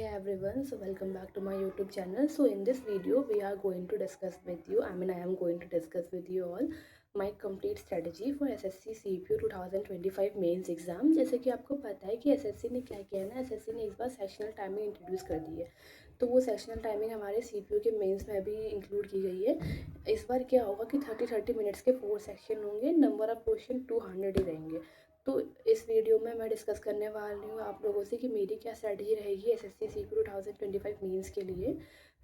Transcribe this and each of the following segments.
everyone, so welcome back to my YouTube channel. So in this video we are going to discuss with you, I am going to discuss with you all my complete strategy for SSC CPO 2025 mains exam. जैसे कि आपको पता है कि SSC ने क्या किया है ना, एसएससी ने इस बार सेक्शनल टाइमिंग इंट्रोड्यूस कर दी है। तो वो सेक्शनल टाइमिंग हमारे सीपीयू के मेंस में भी इंक्लूड की गई है। इस बार क्या होगा कि 30 मिनट्स के 4 सेक्शन होंगे, नंबर ऑफ क्वेश्चन 200 ही रहेंगे। तो इस वीडियो में मैं डिस्कस करने वाली हूँ आप लोगों से कि मेरी क्या स्ट्रैटेजी रहेगी एसएससी सीपीयू 2025 मेंस के लिए।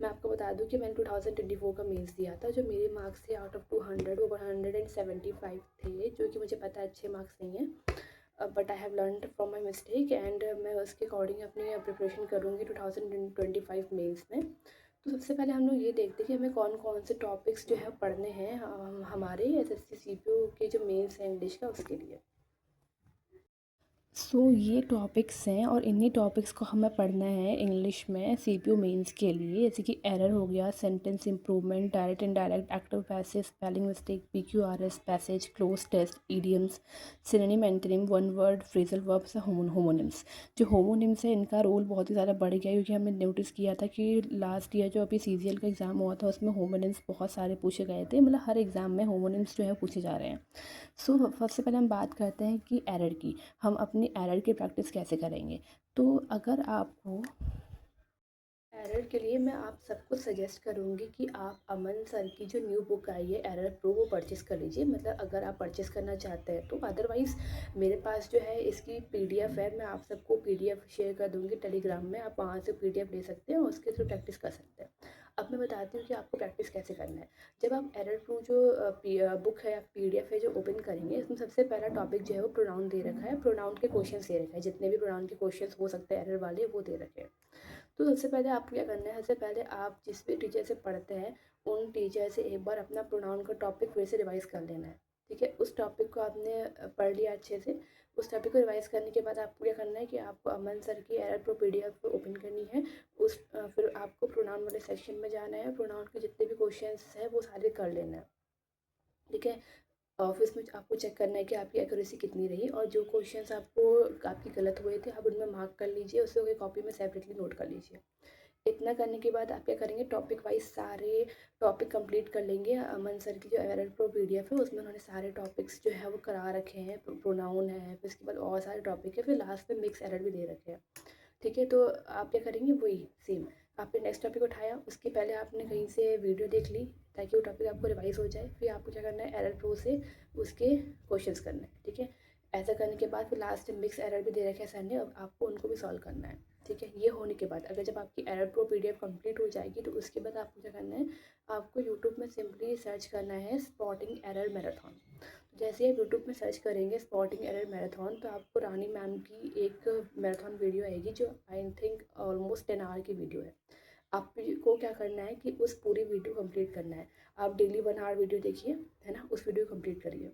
मैं आपको बता दूं कि मैंने 2024 का मेंस दिया था। जो मेरे मार्क्स थे आउट ऑफ 200 वो 175 थे, जो कि मुझे पता है अच्छे मार्क्स नहीं है, but I have learn from my mistake and मैं उसके अकॉर्डिंग अपनी प्रिपरेशन करूँगी 2025 मेंस में। तो सबसे पहले हम लोग ये देखते हैं कि हमें कौन कौन से टॉपिक्स जो है पढ़ने हैं हमारे एसएससी सीपीयू के जो मेंस है इंग्लिश का उसके लिए। ये टॉपिक्स हैं और इन्हीं टॉपिक्स को हमें पढ़ना है इंग्लिश में सीपीयू मेंस के लिए। जैसे कि एरर हो गया, sentence improvement, direct indirect, active passive, spelling mistake, PQRS, passage, cloze test, idioms, synonym antonym, one word phrasal verbs, homonyms. जो होमोनिम्स है इनका रोल बहुत ही ज़्यादा बढ़ गया, क्योंकि हमने नोटिस किया था कि लास्ट ईयर जो अभी सीजीएल का एग्ज़ाम हुआ था उसमें होमोनिम्स बहुत सारे पूछे गए थे। मतलब हर एग्ज़ाम में होमोनिम्स जो है पूछे जा रहे हैं। सबसे पहले हम बात करते हैं कि एरर की। हम अपनी एरर की प्रैक्टिस कैसे करेंगे। तो अगर आपको एरर के लिए मैं आप सबको सजेस्ट करूँगी कि आप अमन सर की जो न्यू बुक आई है एरर प्रो वो परचेज़ कर लीजिए। मतलब अगर आप परचेज़ करना चाहते हैं तो, अदरवाइज़ मेरे पास जो है इसकी पीडीएफ है, मैं आप सबको पीडीएफ शेयर कर दूँगी टेलीग्राम में, आप वहाँ से पीडीएफ ले सकते हैं और उसके थ्रू प्रैक्टिस कर सकते हैं। अब मैं बताती हूँ कि आपको प्रैक्टिस कैसे करना है। जब आप एरर प्रो जो बुक है, पीडीएफ है जो ओपन करेंगे, इसमें सबसे पहला टॉपिक जो है वो प्रोनाउन दे रखा है, प्रोनाउन के क्वेश्चन दे रखे हैं, जितने भी प्रोनाउन के क्वेश्चन हो सकते हैं एरर वाले वो दे रखे हैं। तो सबसे पहले आपको क्या करना है, सबसे पहले आप जिस भी टीचर से पढ़ते हैं उन टीचर से एक बार अपना प्रोनाउन का टॉपिक फिर से रिवाइज़ कर लेना है। ठीक है, उस टॉपिक को आपने पढ़ लिया अच्छे से। उस टॉपिक को रिवाइज़ करने के बाद आपको क्या करना है कि आपको अमन सर की एरर प्रो पीडीएफ ओपन करनी है। फिर आपको प्रोनाउन वाले सेक्शन में जाना है, प्रोनाउन के जितने भी क्वेश्चंस हैं वो सारे कर लेना है। ठीक है, ऑफिस में आपको चेक करना है कि आपकी एक्यूरेसी कितनी रही, और जो क्वेश्चंस आपकी गलत हुए थे आप उनमें मार्क कर लीजिए, उसे कॉपी में सेपरेटली नोट कर लीजिए। इतना करने के बाद आप क्या करेंगे, टॉपिक वाइज सारे टॉपिक कंप्लीट कर लेंगे। अमन सर की जो एरर प्रो पीडीएफ है उसमें उन्होंने सारे टॉपिक्स जो है वो करा रखे हैं, प्रोनाउन है, फिर उसके बाद और सारे टॉपिक है, फिर लास्ट में मिक्स एरर भी दे रखे हैं। ठीक है, तो आप क्या करेंगे, वही सेम आपने नेक्स्ट टॉपिक उठाया, उसके पहले आपने कहीं से वीडियो देख ली ताकि वो टॉपिक आपको रिवाइज हो जाए। फिर आपको क्या करना है, एरर प्रो से उसके क्वेश्चंस करना है। ठीक है, ऐसा करने के बाद फिर लास्ट में मिक्स एरर भी दे रखे हैं सर ने, अब आपको उनको भी सॉल्व करना है। ठीक है, ये होने के बाद अगर जब आपकी एरर प्रो पीडीएफ कंप्लीट हो जाएगी तो उसके बाद आपको क्या करना है, आपको यूट्यूब में सिंपली सर्च करना है स्पॉटिंग एरर मैराथन। जैसे आप यूट्यूब में सर्च करेंगे स्पॉटिंग एरर मैराथन तो आपको रानी मैम की एक मैराथन वीडियो आएगी, जो आई थिंक ऑलमोस्ट 10 आवर की वीडियो है। आपको क्या करना है कि उस पूरी वीडियो कंप्लीट करना है। आप डेली 1 आवर वीडियो देखिए, है ना, उस वीडियो कंप्लीट करिए।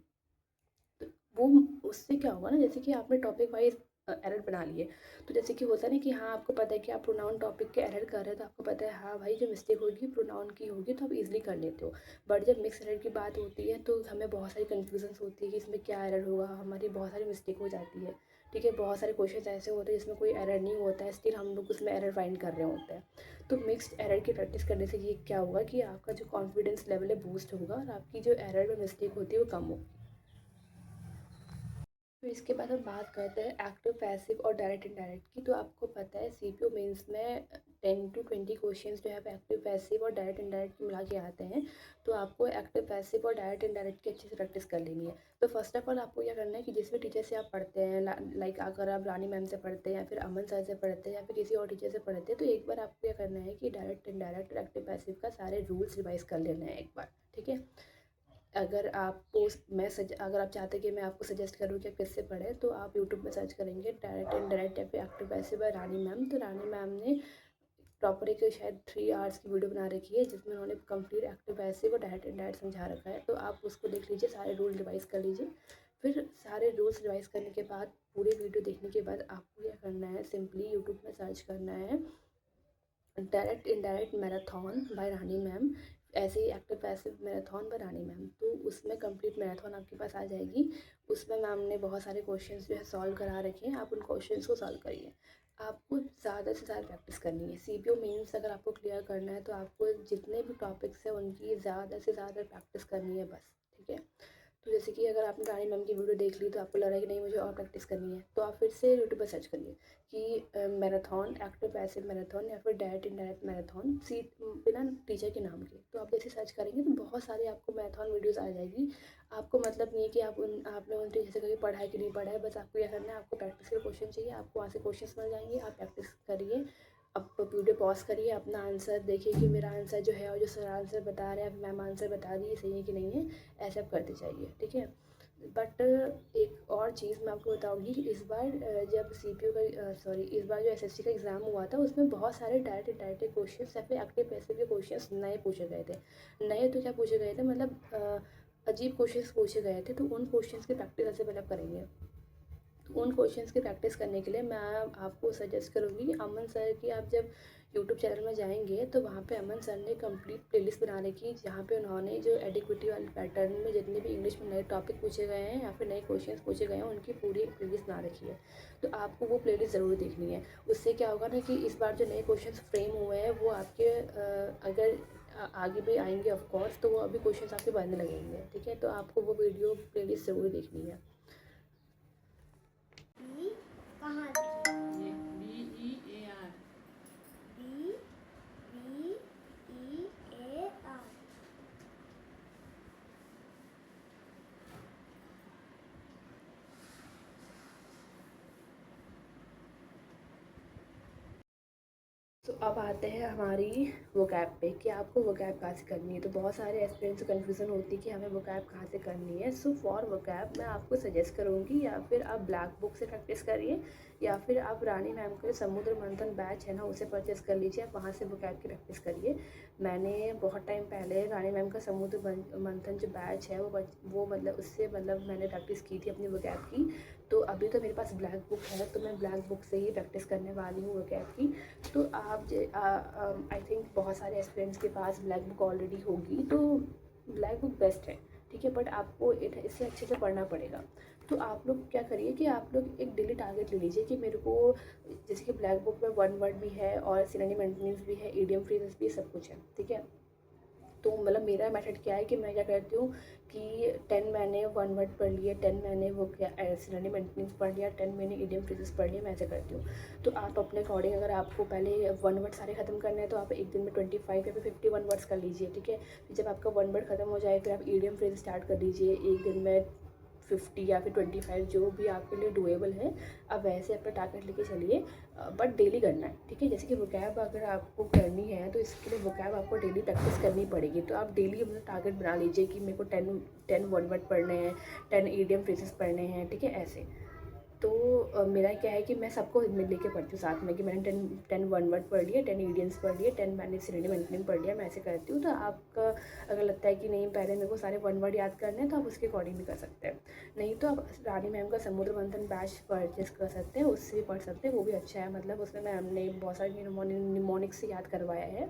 तो वो उससे क्या होगा ना, जैसे कि आपने टॉपिक वाइज एरर बना लिए, तो जैसे कि होता है ना कि हाँ आपको पता है कि आप प्रोनाउन टॉपिक के एरर कर रहे हैं, तो आपको पता है हाँ भाई जो मिस्टेक होगी प्रोनाउन की होगी तो आप इजीली कर लेते हो। बट जब मिक्स एरर की बात होती है तो हमें बहुत सारी कन्फ्यूजन्स होती है कि इसमें क्या एरर होगा, हमारी बहुत सारी मिस्टेक हो जाती है। ठीक है, बहुत सारे क्वेश्चन ऐसे होते हैं जिसमें कोई एरर नहीं होता है, स्टिल हम लोग उसमें एरर फाइंड कर रहे होते हैं। तो मिक्स्ड एरर की प्रैक्टिस करने से ये क्या होगा कि आपका जो कॉन्फिडेंस लेवल है बूस्ट होगा और आपकी जो एरर में मिस्टेक होती है वो कम होगी। तो इसके बाद हम बात करते हैं एक्टिव पैसिव और डायरेक्ट इनडायरेक्ट की। तो आपको पता है सीपीयू मेंस में 10 to 20 क्वेश्चंस जो है एक्टिव पैसिव और डायरेक्ट इनडायरेक्ट की मिला के आते हैं। तो आपको एक्टिव पैसिव और डायरेक्ट इनडायरेक्ट की अच्छे से प्रैक्टिस कर लेनी है। तो फर्स्ट ऑफ ऑल आपको क्या करना है कि जिस भी टीचर से आप पढ़ते हैं, लाइक अगर आप रानी मैम से पढ़ते हैं या फिर अमन सर से पढ़ते हैं या फिर किसी और टीचर से पढ़ते हैं, तो एक बार आपको क्या करना है कि डायरेक्ट इनडायरेक्ट और एक्टिव पैसिव का सारे रूल्स रिवाइज कर लेना है एक बार। ठीक है, अगर आपको अगर आप चाहते हैं कि मैं आपको सजेस्ट करूँ कि आप किससे पढ़ें, तो आप यूट्यूब में सर्च करेंगे डायरेक्ट इनडायरेक्ट या फिर एक्टिव पैसिव बाय रानी मैम। तो रानी मैम ने प्रॉपर एक शायद 3 आवर्स की वीडियो बना रखी है जिसमें उन्होंने कंप्लीट एक्टिव पैसिव और डायरेक्ट इनडायरेक्ट समझा रखा है। तो आप उसको देख लीजिए, सारे रूल रिवाइज कर लीजिए। फिर सारे रूल्स रिवाइज करने के बाद, पूरी वीडियो देखने के बाद आपको क्या करना है, सिंपली यूट्यूब में सर्च करना है डायरेक्ट इनडायरेक्ट मैराथन बाय रानी मैम, ऐसे ही एक्टिव पैसिव मैराथन बाय रानी मैम। तो उसमें कंप्लीट मैराथन आपके पास आ जाएगी। उसमें मैम ने बहुत सारे क्वेश्चंस जो है सॉल्व करा रखे हैं, आप उन क्वेश्चंस को सॉल्व करिए। आपको ज़्यादा से ज़्यादा प्रैक्टिस करनी है। सीपीओ मेंस अगर आपको क्लियर करना है तो आपको जितने भी टॉपिक्स हैं उनकी ज़्यादा से ज़्यादा प्रैक्टिस करनी है बस, ठीक है। तो जैसे कि अगर आपने रानी मैम की वीडियो देख ली तो आपको लग रहा है कि नहीं मुझे और प्रैक्टिस करनी है, तो आप फिर से यूट्यूब पर सर्च करिए कि मैराथन, एक्टिव पैसिव मैराथन या फिर डायरेक्ट इनडायरेक्ट मैराथन सी बिना टीचर के नाम के। तो आप जैसे सर्च करेंगे तो बहुत सारी आपको मैराथन वीडियोस आ जाएगी। आपको मतलब नहीं है कि आपने उन टीचर से कभी पढ़ा है कि नहीं पढ़ा है, बस आपको यह करना है, आपको प्रैक्टिस के क्वेश्चन चाहिए, आपको वहाँ से क्वेश्चन मिल जाएंगे, आप प्रैक्टिस करिए। अब वीडियो पॉज करिए, अपना आंसर देखिए कि मेरा आंसर जो है और जो सर आंसर बता रहे हैं, मैम आंसर बता रही है, सही है कि नहीं है, ऐसे आप करते जाइए, ठीक है। बट एक और चीज़ मैं आपको बताऊंगी कि इस बार जब सीपीओ का सॉरी इस बार जो एसएससी का एग्ज़ाम हुआ था उसमें बहुत सारे डायरेक्ट इनडायरेक्ट क्वेश्चंस या फिर एक्टिव पैसिव के क्वेश्चंस नए पूछे गए थे। नए तो क्या पूछे गए थे, मतलब अजीब क्वेश्चंस पूछे गए थे, तो उन क्वेश्चंस की प्रैक्टिस ऐसे पहले आप करेंगे। तो उन क्वेश्चंस की प्रैक्टिस करने के लिए मैं आपको सजेस्ट करूँगी कि अमन सर की आप जब यूट्यूब चैनल में जाएंगे तो वहाँ पे अमन सर ने कंप्लीट प्लेलिस्ट बना रखी है, जहाँ पे उन्होंने जो एडिक्विटी वाले पैटर्न में जितने भी इंग्लिश में नए टॉपिक पूछे गए हैं या फिर नए क्वेश्चंस पूछे गए हैं उनकी पूरी एक प्लेलिस्ट बना रखी है। तो आपको वो प्लेलिस्ट ज़रूर देखनी है। उससे क्या होगा ना कि इस बार जो नए क्वेश्चन फ्रेम हुए हैं वो आपके अगर आगे भी आएंगे ऑफकोर्स, तो वो अभी क्वेश्चन आपके बनने लगेंगे, ठीक है। तो आपको वो वीडियो प्लेलिस्ट ज़रूर देखनी है। बी कहाँ लिखी? ये BEAR। B B E A R. तो अब आते हैं हमारी वोकैब पे कि आपको वोकैब कहाँ से करनी है। तो बहुत सारे एस्पिरेंट्स को कन्फ्यूज़न होती है कि हमें वोकैब कहाँ से करनी है। सो फॉर वोकैब मैं आपको सजेस्ट करूँगी या फिर आप ब्लैक बुक से प्रैक्टिस करिए या फिर आप रानी मैम के समुद्र मंथन बैच है ना उसे परचेस कर लीजिए, आप वहाँ से वोकैब की प्रैक्टिस करिए। मैंने बहुत टाइम पहले रानी मैम का समुद्र मंथन जो बैच है वो मतलब उससे मतलब मैंने प्रैक्टिस की थी अपनी वोकैब की। तो अभी तो मेरे पास ब्लैक बुक है तो मैं ब्लैक बुक से ही प्रैक्टिस करने वाली हूँ वोकैब की। तो आप आई थिंक बहुत सारे एस्पिरेंट्स के पास ब्लैक बुक ऑलरेडी होगी, तो ब्लैक बुक बेस्ट है, ठीक है। बट आपको इसे अच्छे से पढ़ना पड़ेगा। तो आप लोग क्या करिए कि आप लोग एक डेली टारगेट ले लीजिए कि मेरे को जैसे कि ब्लैक बुक में वन वर्ड भी है और सिनोनिम एंटोनिम्स भी है, इडियम फ्रेजेस भी सब कुछ है, ठीक है। तो मतलब मेरा मेथड क्या है कि मैं क्या करती हूँ कि 10 मैंने वन वर्ड पढ़ लिए, 10 मैंने वो क्या सिनोनिम एंटोनिम्स पढ़ लिया, 10 मैंने इडियम फ्रेजेस पढ़ लिया, मैं ऐसे करती हूँ। तो आप अपने अकॉर्डिंग अगर आपको पहले वन वर्ड सारे खत्म करने हैं तो आप एक दिन में 25 या फिर 51 वर्ड्स कर लीजिए, ठीक है। फिर जब आपका वन वर्ड खत्म हो जाए फिर आप इडियम फ्रेज स्टार्ट कर दीजिए, एक दिन में 50 या फिर 25 जो भी आपके लिए डुएबल है। अब वैसे अपना टारगेट लेके चलिए, बट डेली करना है, ठीक है। जैसे कि वोकैब अगर आपको करनी है तो इसके लिए वोकैब आपको डेली प्रैक्टिस करनी पड़ेगी। तो आप डेली अपना टारगेट बना लीजिए कि मेरे को 10 वन वर्ड पढ़ने हैं, 10 ईडियम फ्रेजेस पढ़ने हैं, ठीक है, ऐसे। तो मेरा क्या है कि मैं सबको लेके पढ़ती हूँ साथ में कि मैंने 10 वन वर्ड पढ़ लिया, 10 ईडियम्स पढ़ लिए, 10 मैंने सिनोनिम एंटोनिम पढ़ लिया, मैं ऐसे करती हूँ। तो आपका अगर लगता है कि नहीं पहले मेरे को सारे वन वर्ड याद करने हैं तो आप उसके अकॉर्डिंग भी कर सकते हैं। नहीं तो आप रानी मैम का समुद्र मंथन बैच परचेस कर सकते हैं, उससे भी पढ़ सकते हैं, वो भी अच्छा है। मतलब उसमें मैम ने बहुत सारी निमोनिक्स से याद करवाया है,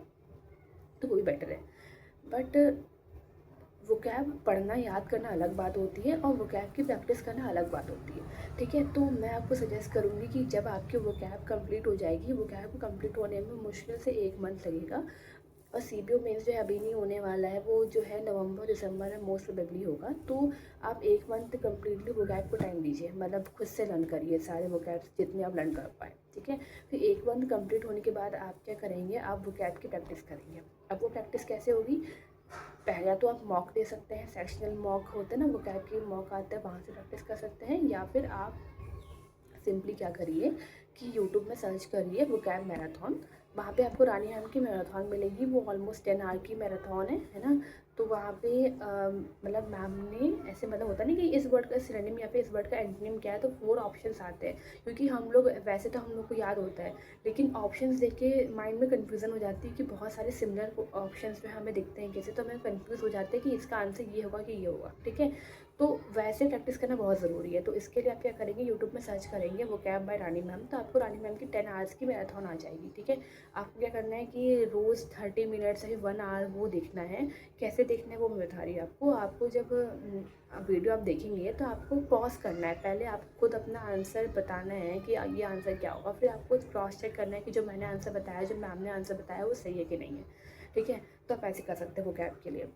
तो वो भी बेटर है। बट वोकैब पढ़ना याद करना अलग बात होती है और वोकैब की प्रैक्टिस करना अलग बात होती है, ठीक है। तो मैं आपको सजेस्ट करूँगी कि जब आपकी वोकैब कंप्लीट हो जाएगी, वोकैब को कंप्लीट होने में मुश्किल से 1 मंथ लगेगा। और सीपीओ मेंस जो है अभी नहीं होने वाला है, वो जो है नवंबर दिसंबर में मोस्ट प्रोबेबली होगा। तो आप 1 मंथ कम्प्लीटली वोकैब को टाइम दीजिए, मतलब खुद से लर्न करिए सारे वोकैब जितने आप लर्न कर पाए, ठीक है। फिर 1 मंथ कंप्लीट होने के बाद आप क्या करेंगे, आप वोकैब की प्रैक्टिस करेंगे। अब वो प्रैक्टिस कैसे होगी, पहला तो आप मॉक दे सकते हैं, सेक्शनल मॉक होते हैं ना, वोकैब की मॉक आते हैं, वहाँ से प्रैक्टिस कर सकते हैं। या फिर आप सिंपली क्या करिए कि यूट्यूब में सर्च करिए वोकैब मैराथन, वहाँ पे आपको रानी मैम की मैराथन मिलेगी, वो ऑलमोस्ट 10 आवर की मैराथन है ना। तो वहाँ पे मतलब मैम ने ऐसे मतलब होता नहीं कि इस वर्ड का सिनोनिम या फिर इस वर्ड का एंटोनिम क्या है, तो 4 ऑप्शंस आते हैं। क्योंकि हम लोग वैसे तो हम लोग को याद होता है, लेकिन ऑप्शंस देख के माइंड में कन्फ्यूज़न हो जाती है कि बहुत सारे सिमिलर ऑप्शंस जो हमें दिखते हैं कैसे, तो हमें कन्फ्यूज़ हो जाते हैं कि इसका आंसर ये होगा कि ये होगा, ठीक है। तो वैसे प्रैक्टिस करना बहुत ज़रूरी है। तो इसके लिए आप क्या करेंगे, यूट्यूब में सर्च करेंगे वोकैब बाय रानी मैम, तो आपको रानी मैम की 10 आवर्स की मैराथन आ जाएगी, ठीक है। आपको क्या करना है कि रोज़ 30 मिनट्स या 1 आवर वो देखना है। कैसे देखना है वो मैं बता रही हूँ आपको। आपको जब वीडियो आप देखेंगे तो आपको पॉज करना है, पहले आप खुद अपना आंसर बताना है कि ये आंसर क्या होगा, फिर आपको क्रॉस चेक करना है कि जो मैंने आंसर बताया, जो मैम ने आंसर बताया वो सही है कि नहीं है, ठीक है। तो आप ऐसे कर सकते हैं वोकैब के लिए।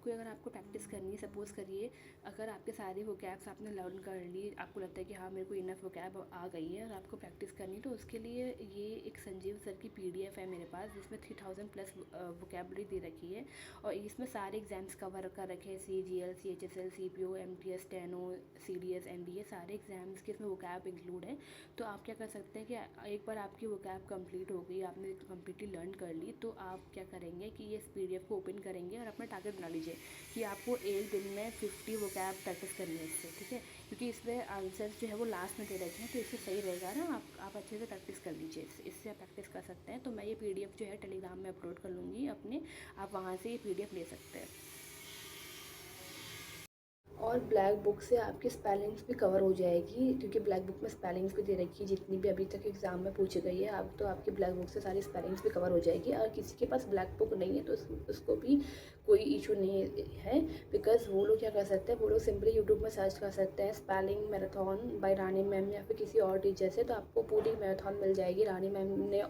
कोई अगर आपको प्रैक्टिस करनी है, सपोज़ करिए अगर आपके सारे वोकैब्स आपने लर्न कर ली, आपको लगता है कि हाँ मेरे को इनफ वोकैब आ गई है और आपको प्रैक्टिस करनी है, तो उसके लिए ये एक संजीव सर की पीडीएफ है मेरे पास, जिसमें 3000 प्लस वोकैबुलरी दे रखी है और इसमें सारे एग्जाम्स कवर कर रखे हैं, CGL, CHSL, CPO, MTS, steno, CDS, NDA, सारे एग्जाम्स के इसमें वोकैब इंक्लूड है। तो आप क्या कर सकते हैं कि एक बार आपकी वोकैब कंप्लीट हो गई, आपने कम्प्लीटली लर्न कर ली, तो आप क्या करेंगे कि ये PDF को ओपन करेंगे और अपना टारगेट बना लीजिए कि आपको एक दिन में 50 वोकैब प्रैक्टिस करनी है इससे, ठीक है। क्योंकि इसमें आंसर जो है वो लास्ट में दे रखे हैं, तो इससे सही रहेगा ना, आप अच्छे से प्रैक्टिस कर लीजिए, इससे आप प्रैक्टिस कर सकते हैं। तो मैं ये PDF जो है टेलीग्राम में अपलोड कर लूँगी अपने, आप वहाँ से ये PDF ले सकते हैं। और ब्लैक बुक से आपकी स्पेलिंग्स भी कवर हो जाएगी, क्योंकि ब्लैक बुक में स्पेलिंग्स भी दे रखी है जितनी भी अभी तक एग्ज़ाम में पूछी गई है। आप तो आपकी ब्लैक बुक से सारी स्पेलिंग्स भी कवर हो जाएगी। और किसी के पास ब्लैक बुक नहीं है तो उसको भी कोई इशू नहीं है, बिकॉज़ वो लोग क्या कर सकते हैं, वो लोग सिंपली यूट्यूब में सर्च कर सकते हैं स्पेलिंग मैराथन बाय रानी मैम या फिर किसी और टीचर से, तो आपको पूरी मैराथन मिल जाएगी। रानी मैम ने,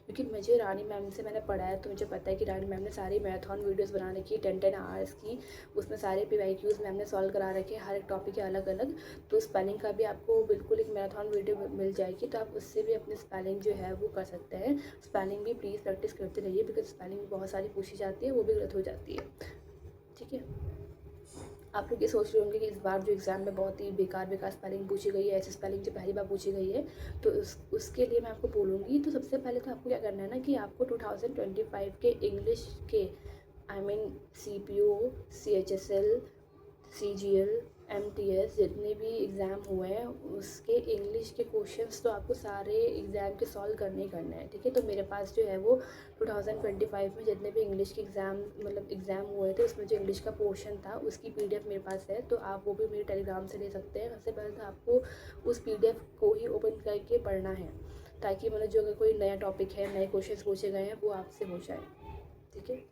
क्योंकि मुझे रानी मैम से मैंने पढ़ा है तो मुझे पता है कि रानी मैम ने सारी मैराथन वीडियोस बना रखी है 10 आवर्स की, उसमें सारे PYQs मैम ने सॉल्व करा रखे हैं, हर एक टॉपिक के अलग अलग। तो स्पेलिंग का भी आपको बिल्कुल एक मैराथन वीडियो मिल जाएगी, तो आप उससे भी अपनी स्पेलिंग जो है वो कर सकते हैं। स्पेलिंग भी प्लीज़ प्रैक्टिस करते रहिए, बिकॉज स्पेलिंग बहुत सारी पूछी जाती है, वो भी गलत हो जाती है, ठीक है। आप लोग ये सोच रहे होंगे कि इस बार जो एग्ज़ाम में बहुत ही बेकार स्पेलिंग पूछी गई है, ऐसी स्पेलिंग जो पहली बार पूछी गई है, तो उसके लिए मैं आपको बोलूँगी। तो सबसे पहले तो आपको क्या करना है ना कि आपको 2025 के इंग्लिश के, I mean CPO, CHSL, CGL, MTS जितने भी एग्ज़ाम हुए हैं उसके इंग्लिश के क्वेश्चंस तो आपको सारे एग्ज़ाम के सॉल्व करने ही करने हैं, ठीक है। तो मेरे पास जो है वो 2025 में जितने भी इंग्लिश के एग्ज़ाम हुए थे उसमें जो इंग्लिश का पोर्शन था उसकी PDF मेरे पास है, तो आप वो भी मेरे टेलीग्राम से ले सकते हैं। सबसे पहले तो आपको उस PDF को ही ओपन करके पढ़ना है, ताकि जो अगर कोई नया टॉपिक है, नए क्वेश्चन पूछे गए हैं वो आपसे हो जाए, ठीक है।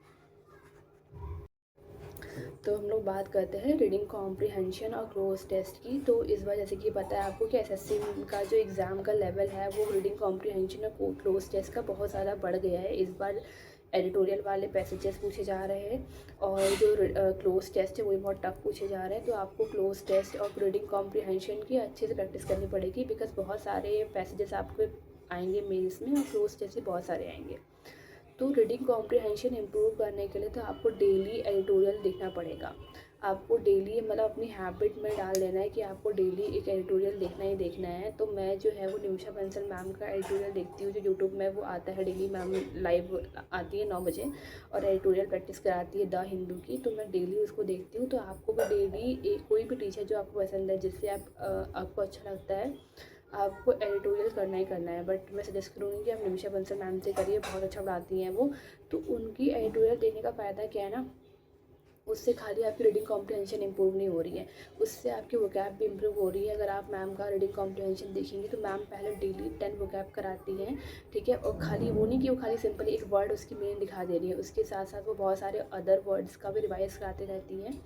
तो हम लोग बात करते हैं रीडिंग कॉम्प्रिहेंशन और क्लोज टेस्ट की। तो इस बार जैसे कि पता है आपको कि SSC का जो एग्ज़ाम का लेवल है वो रीडिंग कॉम्प्रिहेंशन और क्लोज टेस्ट का बहुत ज़्यादा बढ़ गया है। इस बार एडिटोरियल वाले पैसेजेस पूछे जा रहे हैं और जो क्लोज टेस्ट है वही बहुत टफ पूछे जा रहे हैं। तो आपको क्लोज टेस्ट और रीडिंग कॉम्प्रिहेंशन की अच्छे से प्रैक्टिस करनी पड़ेगी, बिकॉज बहुत सारे पैसेजेस आपके आएंगे मेंस में और क्लोज टेस्ट भी बहुत सारे आएंगे। तो रीडिंग कॉम्प्रिहेंशन इम्प्रूव करने के लिए तो आपको डेली एडिटोरियल देखना पड़ेगा। आपको डेली अपनी हैबिट में डाल देना है कि आपको डेली एक एडिटोरियल देखना ही देखना है। तो मैं जो है वो निमिषा बंसल मैम का एडिटोरियल देखती हूँ, जो यूट्यूब में वो आता है डेली, मैम लाइव आती है 9 बजे और एडिटोरियल प्रैक्टिस कराती है द हिंदू की, तो मैं डेली उसको देखती हूँ। तो आपको भी डेली एक कोई भी टीचर जो आपको पसंद है, जिससे आपको अच्छा लगता है, आपको एडिटोरियल करना ही करना है। बट मैं सजेस्ट करूँगी कि आप निमिषा बंसल मैम से करिए, बहुत अच्छा पढ़ाती हैं वो। तो उनकी एडिटोरियल देखने का फ़ायदा क्या है ना, उससे खाली आपकी रीडिंग कॉम्प्रिहेंशन इंप्रूव नहीं हो रही है, उससे आपकी वोकैब भी इंप्रूव हो रही है। अगर आप मैम का रीडिंग कॉम्प्रिहेंशन देखेंगे तो मैम पहले डेली 10 वोकैब कराती हैं, ठीक है। और खाली वो नहीं कि वो खाली सिंपली एक वर्ड उसकी मीनिंग दिखा दे रही है, उसके साथ साथ वो बहुत सारे अदर वर्ड्स का भी रिवाइज कराते रहती हैं।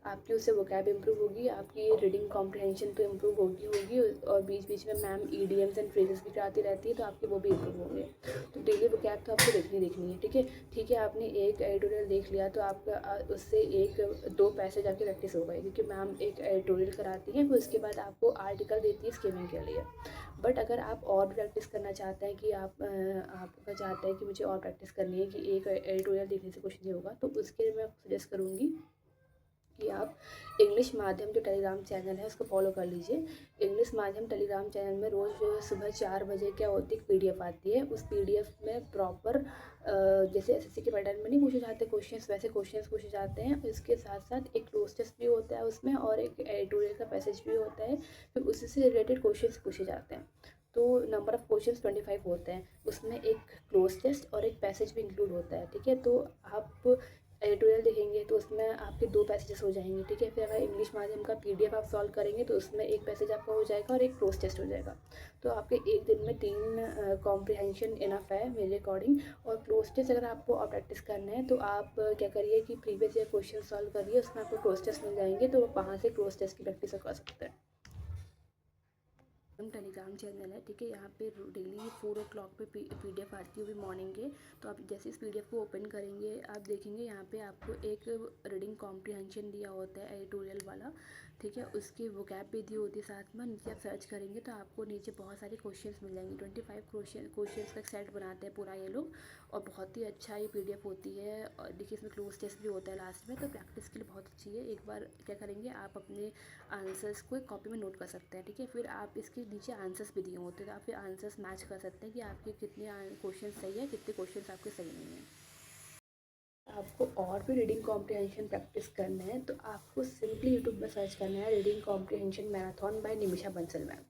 आपकी उससे वोकैब इंप्रूव होगी, आपकी रीडिंग कॉम्प्रिहेंशन तो इंप्रूव होगी और बीच बीच में मैम EDMs एंड फ्रेजेस भी कराती रहती है, तो आपके वो भी इंप्रूव होंगे। तो डेली वोकैब तो आपको देखनी है, ठीक है। आपने एक एडिटोरियल देख लिया तो आपका उससे 1-2 पैसेज आपके प्रैक्टिस हो गए, क्योंकि मैम एक एडिटोरियल कराती है, फिर उसके बाद आपको आर्टिकल देती है स्किमिंग के लिए। बट अगर आप और प्रैक्टिस करना चाहते हैं कि आपका चाहते हैं कि मुझे और प्रैक्टिस करनी है कि एक एडिटोरियल देखने से कुछ नहीं होगा, तो उसके लिए मैं सजेस्ट करूँगी कि आप इंग्लिश माध्यम जो टेलीग्राम चैनल है उसको फॉलो कर लीजिए। इंग्लिश माध्यम टेलीग्राम चैनल में रोज़ सुबह 4 बजे क्या होती है, PDF आती है। उस PDF में प्रॉपर जैसे SSC के पैटर्न में नहीं पूछे जाते क्वेश्चंस, वैसे क्वेश्चंस पूछे जाते हैं। इसके साथ साथ एक क्लोज टेस्ट भी होता है उसमें और एक एडिटोरियल का पैसेज भी होता है, फिर उसी से रिलेटेड क्वेश्चंस पूछे जाते हैं। तो नंबर ऑफ़ क्वेश्चंस 25 होते हैं, उसमें एक क्लोज टेस्ट और एक पैसेज भी इंक्लूड होता है, ठीक है। तो आप एडिटोरियल देखेंगे तो उसमें आपके 2 पैसेजेस हो जाएंगे, ठीक है। फिर अगर इंग्लिश माध्यम का PDF आप सॉल्व करेंगे तो उसमें 1 पैसेज आपका हो जाएगा और एक क्लोज टेस्ट हो जाएगा। तो आपके एक दिन में 3 कॉम्प्रिहेंशन इनफ है मेरे अकॉर्डिंग। और क्लोज टेस्ट अगर आपको और प्रैक्टिस करना है तो आप क्या करिए कि प्रीवियस ईयर क्वेश्चन सॉल्व करिए, उसमें आपको क्लोज टेस्ट मिल जाएंगे, तो वहाँ से क्लोज टेस्ट की प्रैक्टिस कर सकते हैं। हम टेलीग्राम चैनल है, ठीक है। यहाँ पे डेली 4 o'clock पे PDF आती है मॉर्निंग के। तो आप जैसे इस PDF को ओपन करेंगे आप देखेंगे यहाँ पे आपको एक रीडिंग कॉम्प्रिहेंशन दिया होता है एडिटोरियल वाला, ठीक है। उसकी वोकैब भी दी होती है साथ में। नीचे आप सर्च करेंगे तो आपको नीचे बहुत सारे क्वेश्चंस मिल जाएंगे। 25 क्वेश्चंस का सेट बनाते हैं पूरा ये लोग, और बहुत ही अच्छा ये PDF होती है। और देखिए इसमें क्लोज टेस्ट भी होता है लास्ट में, तो प्रैक्टिस के लिए बहुत अच्छी है। एक बार क्या करेंगे आप अपने आंसर्स को एक कॉपी में नोट कर सकते हैं, ठीक है। फिर आप इसके नीचे आंसर्स भी दिए होते हैं, तो आप फिर आंसर्स मैच कर सकते हैं कि आपके कितने क्वेश्चन सही है, कितने क्वेश्चन आपके सही नहीं हैं। आपको और भी रीडिंग कॉम्प्रिहेंशन प्रैक्टिस करना है तो आपको सिंपली यूट्यूब में सर्च करना है reading comprehension marathon by Nimisha Bansal ma'am.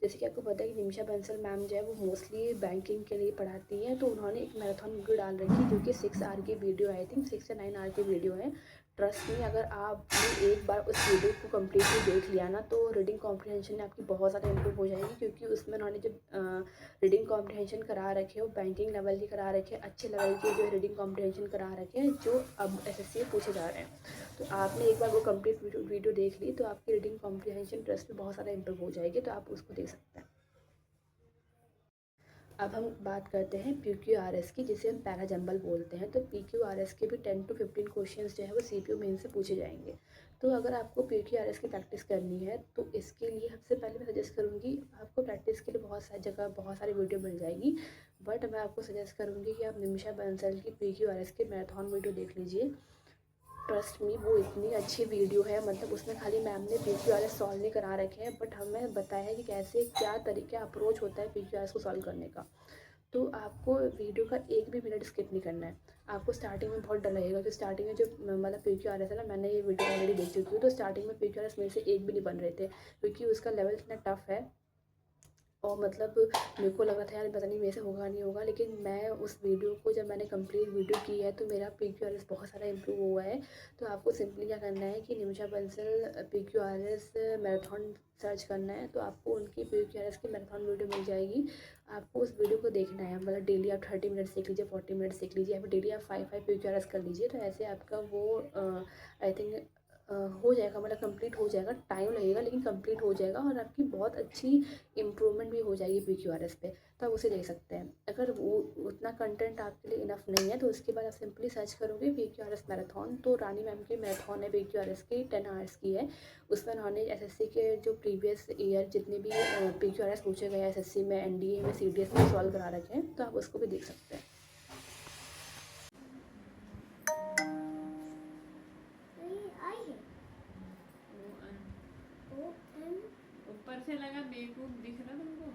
जैसे कि आपको पता है कि निमिषा बंसल मैम जो है वो मोस्टली बैंकिंग के लिए पढ़ाती हैं, तो उन्होंने एक मैराथन वीडियो डाल रखी है जो कि 6 आवर की वीडियो है, आई थिंक 6 या 9 आवर की वीडियो है। ट्रस्ट में अगर आपने एक बार उस वीडियो को कम्प्लीटली देख लिया ना तो रीडिंग कॉम्प्रिहेंशन आपकी बहुत ज़्यादा इम्प्रूव हो जाएगी, क्योंकि उसमें उन्होंने जो रीडिंग कॉम्प्रिहेंशन करा रखे हैं वो बैंकिंग लेवल की करा रखे हैं, अच्छे लेवल की जो रीडिंग कॉम्प्रिहेंशन करा रखे हैं जो अब SSC में पूछे जा रहे हैं। तो आपने एक बार वो कंप्लीट वीडियो देख ली तो आपकी रीडिंग कॉम्प्रिहेंशन ट्रस्ट में बहुत ज़्यादा इम्प्रूव हो जाएगी, तो आप उसको देख सकते हैं। अब हम बात करते हैं PQRS की, जिसे हम पैरा जंबल बोलते हैं। तो PQRS के भी 10 to 15 क्वेश्चंस जो है वो CPO मेन से पूछे जाएंगे। तो अगर आपको PQRS की प्रैक्टिस करनी है तो इसके लिए सबसे पहले मैं सजेस्ट करूँगी, आपको प्रैक्टिस के लिए बहुत सारी जगह बहुत सारी वीडियो मिल जाएगी, बट मैं आपको सजेस्ट करूँगी कि आप निमिषा बंसल की PQRS की मैराथन वीडियो देख लीजिए। ट्रस्ट मी वो इतनी अच्छी वीडियो है, मतलब उसमें खाली मैम ने PQRS सॉल्व नहीं करा रखे हैं बट हमें बताया है कि कैसे क्या तरीके अप्रोच होता है PQRS को सॉल्व करने का। तो आपको वीडियो का एक भी मिनट स्किप नहीं करना है। आपको स्टार्टिंग में बहुत डर लगेगा कि स्टार्टिंग में जो मतलब PQRS है ना, मैंने ये वीडियो ऑलरेडी देख चुकी हूँ, तो स्टार्टिंग में PQRS मेरे से एक भी नहीं बन रहे थे, क्योंकि उसका लेवल इतना टफ है। और मतलब मेरे को लगा था यार पता नहीं मेरे से होगा नहीं होगा, लेकिन मैं उस वीडियो को जब मैंने कंप्लीट वीडियो की है तो मेरा PQRS बहुत सारा इम्प्रूव हुआ है। तो आपको सिंपली क्या करना है कि Nimisha Bansal PQRS marathon search करना है, तो आपको उनकी PQRS की मैराथन वीडियो मिल जाएगी। आपको उस वीडियो को देखना है, मतलब डेली आप 30 मिनट्स देख लीजिए, 40 मिनट्स देख लीजिए, या फिर डेली आप 5 PQRS कर लीजिए। तो ऐसे आपका वो आई थिंक हो जाएगा, मतलब कंप्लीट हो जाएगा। टाइम लगेगा लेकिन कंप्लीट हो जाएगा और आपकी बहुत अच्छी इम्प्रूवमेंट भी हो जाएगी PQRS पे। तो आप उसे देख सकते हैं। अगर वो उतना कंटेंट आपके लिए इनफ नहीं है तो उसके बाद आप सिंपली सर्च करोगे PQRS मैराथन। तो रानी मैम की मैराथन है PQRS की, 10 आवर्स की है। उसमें उन्होंने SSC के जो प्रीवियस ईयर जितने भी PQRS पूछे गए SSC में, NDA में, CDS में सॉल्व करा रखे हैं, तो आप उसको भी देख सकते हैं। नहीं आई है। O N OM ऊपर से लगा बेवकूफ दिख रहा तुमको?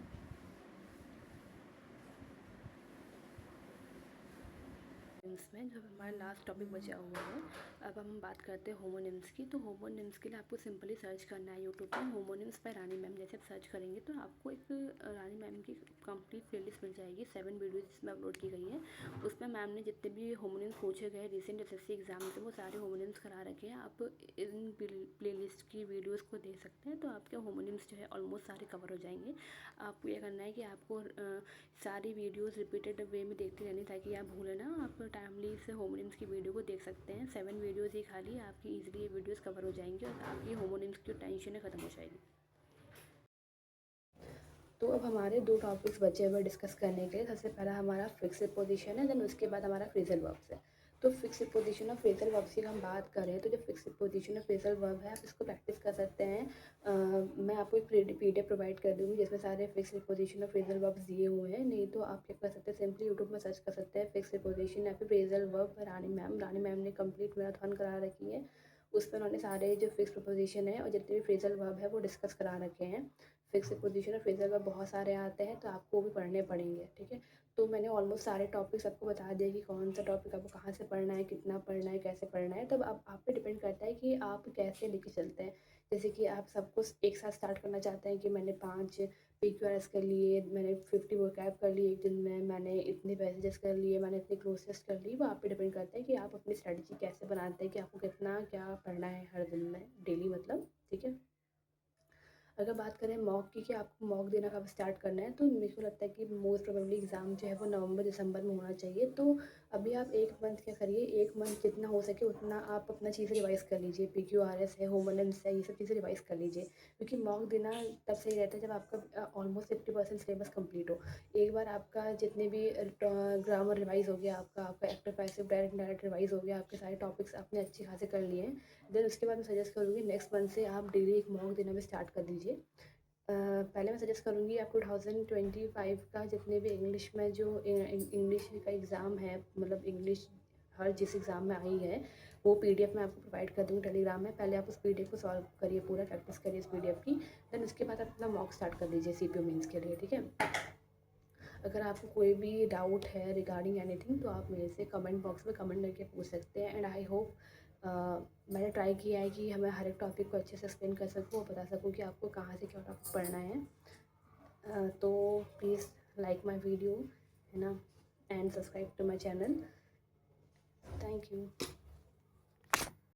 में जो हमारा लास्ट टॉपिक बचा हुआ है, अब हम बात करते हैं होमोनिम्स की। तो होमोनिम्स के लिए आपको सिंपली सर्च करना है यूट्यूब पे होमोनिम्स बाय रानी मैम। जैसे आप सर्च करेंगे तो आपको एक रानी मैम की कंप्लीट प्लेलिस्ट मिल जाएगी, 7 वीडियोज़ जिसमें अपलोड की गई है। उसमें मैम ने जितने भी होमोनिम्स पूछे गए रिसेंट SSC एग्जाम से वो सारे होमोनिम्स करा रखे हैं। आप इन प्लेलिस्ट की वीडियोज़ को देख सकते हैं, तो आपके होमोनिम्स जो है ऑलमोस्ट सारे कवर हो जाएंगे। आपको ये करना है कि आपको सारी वीडियोस रिपीटेड वे में देखते रहनी ताकि आप भूलें ना। आप टाइमली से होमोनिम्स की वीडियो को देख सकते हैं। 7 वीडियोस ही खाली आपकी इजीली ये वीडियोस कवर हो जाएंगी और आपकी होमोनिम्स की टेंशन है ख़त्म हो जाएगी। तो अब हमारे 2 टॉपिक्स बचे हुए डिस्कस करने के लिए। सबसे पहला हमारा फिक्स्ड पोजीशन है, देन उसके बाद हमारा फ्रेजल वर्ब्स है। तो फिक्स्ड पोजीशन और फ्रेजल वर्ब्स की हम बात करें तो जो फिक्स्ड पोजीशन और फ्रेजल वर्ब है आप इसको प्रैक्टिस कर सकते हैं। मैं आपको एक PDF प्रोवाइड कर दूँगी जिसमें सारे फिक्स्ड पोजीशन और फ्रेजल वर्ब्स दिए हुए हैं। नहीं तो आप क्या कर सकते हैं, सिंपली यूट्यूब में सर्च कर सकते हैं फिक्स्ड पोजीशन या फिर फ्रेजल वर्ब रानी मैम। रानी मैम ने कंप्लीट मैराथन करा रखी है, उस पर उन्होंने सारे जो फिक्स्ड पोजीशन है और जितने भी फ्रेजल वर्ब है वो डिस्कस करा रखे हैं। फिक्स प्रीपोजिशन और फ्रेज़ल वर्ब बहुत सारे आते हैं, तो आपको वो भी पढ़ने पड़ेंगे, ठीक है। तो मैंने ऑलमोस्ट सारे टॉपिक्स आपको बता दिए कि कौन सा टॉपिक आपको कहाँ से पढ़ना है, कितना पढ़ना है, कैसे पढ़ना है। तब अब आप पे डिपेंड करता है कि आप कैसे लेके चलते हैं। जैसे कि आप सब कुछ एक साथ स्टार्ट करना चाहते हैं कि मैंने 5 PQRS कर लिए, मैंने 50 वोकैब कर लिए एक दिन में, मैंने इतने पैसेजेस कर लिए, मैंने इतनी क्लोजेस कर ली। वो आप पे डिपेंड करता है कि आप अपनी स्ट्रेटजी कैसे बनाते हैं कि आपको कितना क्या पढ़ना है हर दिन में, डेली मतलब, ठीक है। अगर बात करें मॉक की कि आपको मॉक देना कब स्टार्ट करना है, तो मेरे को लगता है कि मोस्ट प्रोबेबली एग्ज़ाम जो है वो नवंबर दिसंबर में होना चाहिए। तो अभी आप 1 मंथ क्या करिए, 1 मंथ जितना हो सके उतना आप अपना चीज़ें रिवाइज़ कर लीजिए। PQRS है, होम अटेंडेंस है, ये सब चीज़ें रिवाइज़ कर लीजिए, क्योंकि मॉक देना तब सही रहता है जब आपका ऑलमोस्ट 50% सिलेबस कंप्लीट हो। एक बार आपका जितने भी ग्रामर रिवाइज़ हो गया, आपका active passive direct indirect revise हो गया, आपके सारे टॉपिक्स आपने अच्छे खासे कर लिए हैं, देन उसके बाद मैं सजेस्ट करूँगी नेक्स्ट मंथ से आप डेली एक मॉक देना भी स्टार्ट कर दीजिए। पहले मैं सजेस्ट करूँगी आपको 2025 का जितने भी इंग्लिश में जो इंग्लिश का एग्ज़ाम है, मतलब इंग्लिश हर जिस एग्ज़ाम में आई है, वो PDF मैं आपको प्रोवाइड कर दूँगी टेलीग्राम में। पहले आप उस PDF को सॉल्व करिए, पूरा प्रैक्टिस करिए इस PDF की, देन उसके बाद आप अपना मॉक स्टार्ट कर दीजिए CPO मेंस के लिए, ठीक है। अगर आपको कोई भी डाउट है रिगार्डिंग एनीथिंग, तो आप मेरे से कमेंट बॉक्स में कमेंट करके पूछ सकते हैं। एंड आई होप मैंने ट्राई किया है कि हमें हर एक टॉपिक को अच्छे से एक्सप्लेन कर सकूँ और बता सकूँ कि आपको कहाँ से क्या टॉपिक पढ़ना है। तो प्लीज़ लाइक माई वीडियो, है ना, and subscribe to my channel. Thank you.